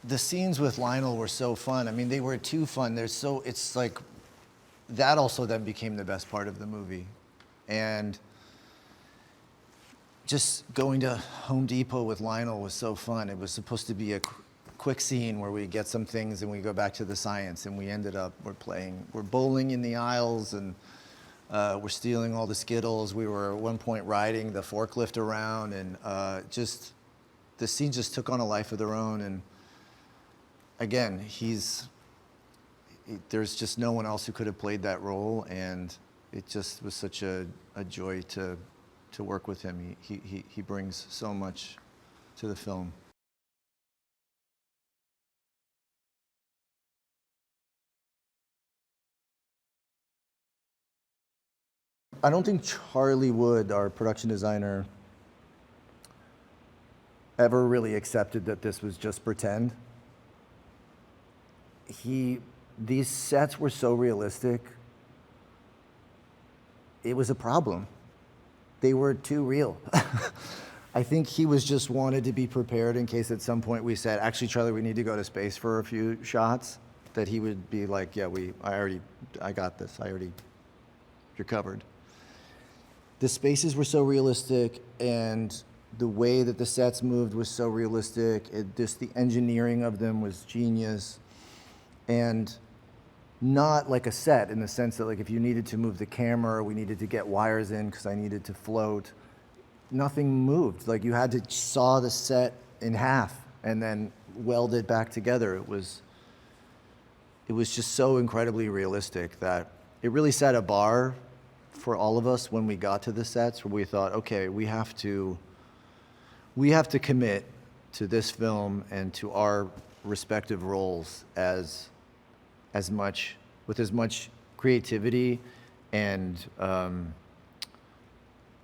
the scenes with Lionel were so fun. I mean, they were too fun. It's like, that also then became the best part of the movie. And just going to Home Depot with Lionel was so fun. It was supposed to be a quick scene where we get some things and we go back to the science, and we ended up, we're bowling in the aisles, and we're stealing all the Skittles. We were at one point riding the forklift around, and the scene just took on a life of their own. And again, there's just no one else who could have played that role, and it just was such a joy to work with him. He brings so much to the film. I don't think Charlie Wood, our production designer, ever really accepted that this was just pretend. These sets were so realistic, it was a problem. They were too real. I think he just wanted to be prepared in case at some point we said, actually, Charlie, we need to go to space for a few shots, that he would be like, yeah, I got this. You're covered. The spaces were so realistic, and the way that the sets moved was so realistic. The engineering of them was genius. And not like a set in the sense that, like, if you needed to move the camera, we needed to get wires in because I needed to float. Nothing moved. Like, you had to saw the set in half and then weld it back together. It was just so incredibly realistic that it really set a bar for all of us when we got to the sets, where we thought, okay, we have to commit to this film and to our respective roles with as much creativity and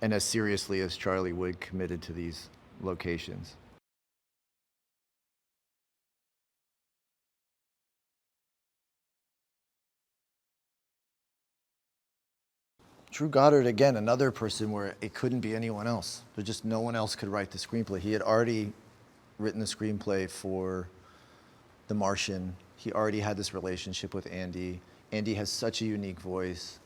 as seriously as Charlie Wood committed to these locations. Drew Goddard, again, another person where it couldn't be anyone else. There's just no one else could write the screenplay. He had already written the screenplay for The Martian. He already had this relationship with Andy. Andy has such a unique voice.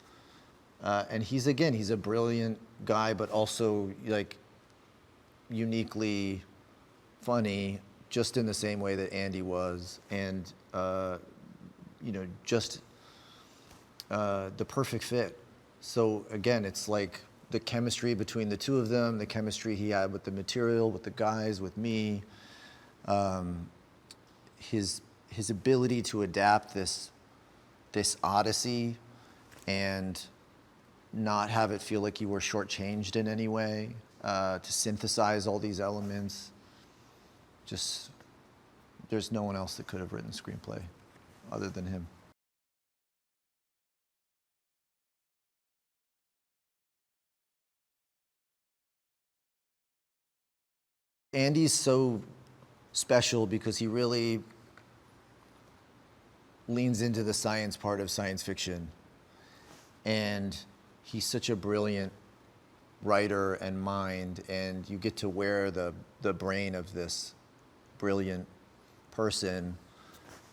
And he's a brilliant guy, but also like uniquely funny, just in the same way that Andy was. And, just the perfect fit. So again, it's like the chemistry between the two of them, the chemistry he had with the material, with the guys, with me, his ability to adapt this odyssey and not have it feel like you were shortchanged in any way, to synthesize all these elements. Just, there's no one else that could have written screenplay other than him. Andy's so special because he really leans into the science part of science fiction. And he's such a brilliant writer and mind, and you get to wear the brain of this brilliant person.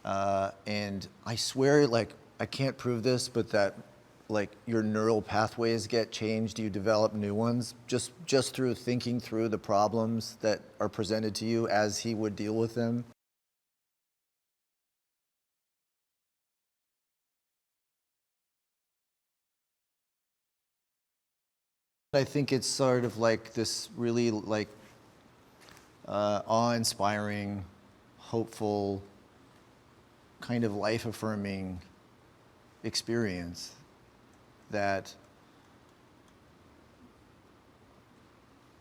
And I swear, like, I can't prove this, but that like your neural pathways get changed, you develop new ones just through thinking through the problems that are presented to you as he would deal with them. I think it's sort of like this really like awe-inspiring, hopeful, kind of life-affirming experience that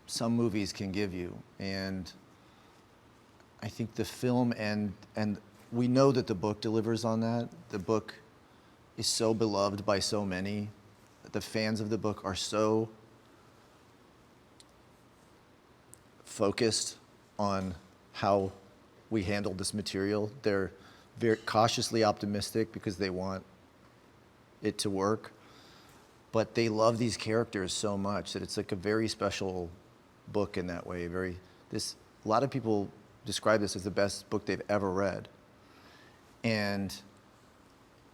some movies can give you. And I think the film and we know that the book delivers on that. The book is so beloved by so many. The fans of the book are so focused on how we handled this material. They're very cautiously optimistic because they want it to work. But they love these characters so much that it's like a very special book in that way. A lot of people describe this as the best book they've ever read, and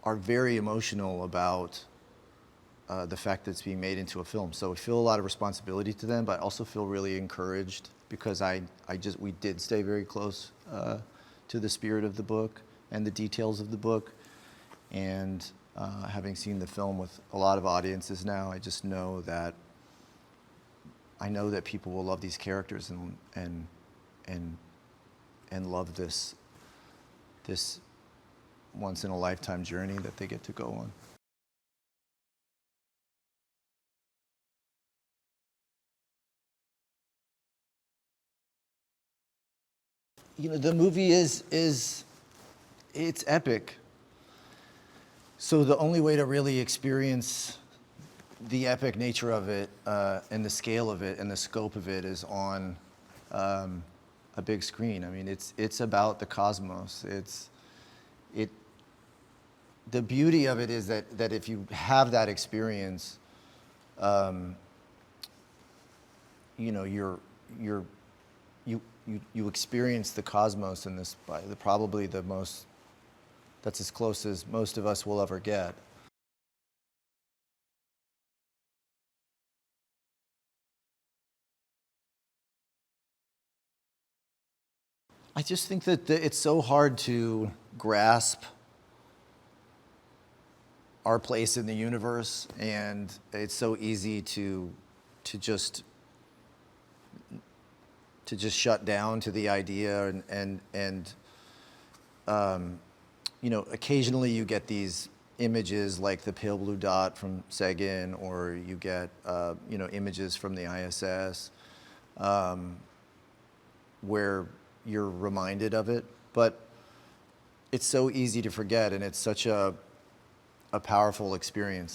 are very emotional about the fact that it's being made into a film. So we feel a lot of responsibility to them, but I also feel really encouraged because we did stay very close to the spirit of the book and the details of the book. And having seen the film with a lot of audiences now, I just know that people will love these characters and love this once in a lifetime journey that they get to go on. You know, the movie it's epic. So the only way to really experience the epic nature of it and the scale of it and the scope of it is on a big screen. I mean, it's about the cosmos. The beauty of it is that if you have that experience, you know, you experience the cosmos in this by probably the most. That's as close as most of us will ever get. I just think that it's so hard to grasp our place in the universe, and it's so easy to just shut down to the idea and you know, occasionally you get these images like the pale blue dot from Sagan, or you get you know, images from the ISS where you're reminded of it, but it's so easy to forget, and it's such a powerful experience.